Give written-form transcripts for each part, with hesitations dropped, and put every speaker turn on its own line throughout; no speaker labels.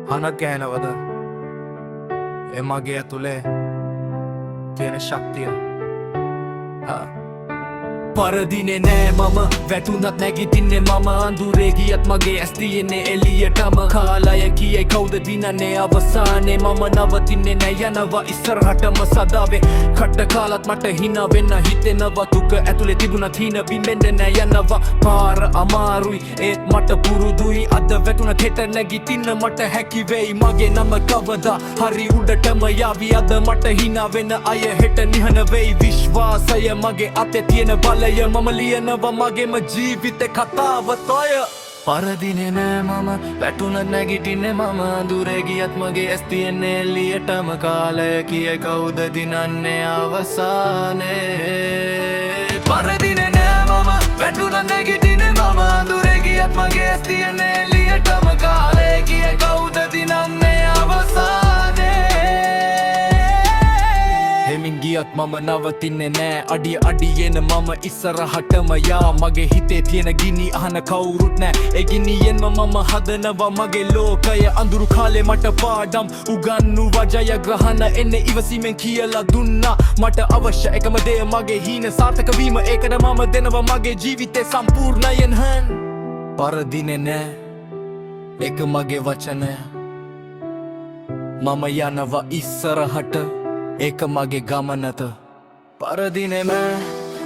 හනක් ගෑනවද එමගේ ඇතුළේ තියෙන ශක්තිය පරදිනේ නෑ මම වැටුනත් නැගිටින්නේ මම අඳුරේ ගියත් මගේ ඇස් තියෙන්නේ එළියටම කාලය කියයි කවුද දිනන්නේ අවසානේ මම නවතින්නේ නෑ යනවා ඉස්සරහටම සදාවේ කට කාලත් මට හිනා වෙන්න හිතෙනවා දුක ඇතුලේ තිබුණත් හින බින්දෙන්නේ නෑ යනවා පාර අමාරුයි ඒත් මට පුරුදුයි අද වැටුනත් හෙට නැගිටින්න මට හැකි වෙයි මගේ නම කවදා හරි උඩටම යාවි අද මට හිනා වෙන අය හෙට නිහන වෙයි විශ්වාසය මගේ අතේ තියෙන බල මම ලියනවා මගේම ජීවිතේ කතාව තොය පරදිනේ නෑ මම වැටුනත් නැගිටින්නේ මම අඳුරේ ගියත් මගේ ඇස් තියෙන්නේ එළියටම කාලය කියයි කවුද දිනන්නේ අවසානේ පරදිනේ නෑ මම වැටුනත් නැගිටින්නේ මම අඳුරේ ගියත් මගේ ඇස් තියෙන්නේ එළියටම කාලය කියයි කවුද දිනන්නේ අවසානේ හෙමින් ගියත් මම නවතින්නේ නෑ අඩිය අඩියෙන් මම ඉස්සරහටම යා මගේ හිතේ තියෙන ගිනි අහන කවුරුත් නෑ ඒ ගිනියෙන්ම මම හදනවා මගේ ලෝකය අඳුරු කාලේ මට පාඩම් උගන්නුවා ජයග්‍රහණ එන්නේ ඉවසීමෙන් කියලා දුන්නා මට අවශ්‍ය එකම දේ මගේ හීන සාර්ථක වීම ඒකට මම දෙනවා මගේ ජීවිතේ සම්පූර්ණයෙන් හන් පරදිනේ නෑ ඒක මගේ වචනය මම යනවා ඉස්සරහට ඒක මගේ ගමනත පරදිනේ මෑ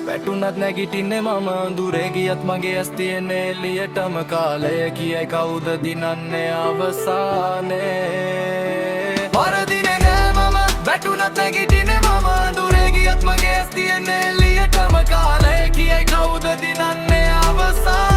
වැටුනත් නැගිටින්නේ මම අඳුරේ ගියත් මගේ ඇස් තියෙන්නේ එළියටම කාලය කියයි කවුද දිනන්නේ අවසානේ පරදිනේ නෑ මම වැටුනත් නැගිටින්නේ මම අඳුරේ ගියත් මගේ ඇස් තියෙන්නේ එළියටම කාලය කියයි කවුද දිනන්නේ අවසානේ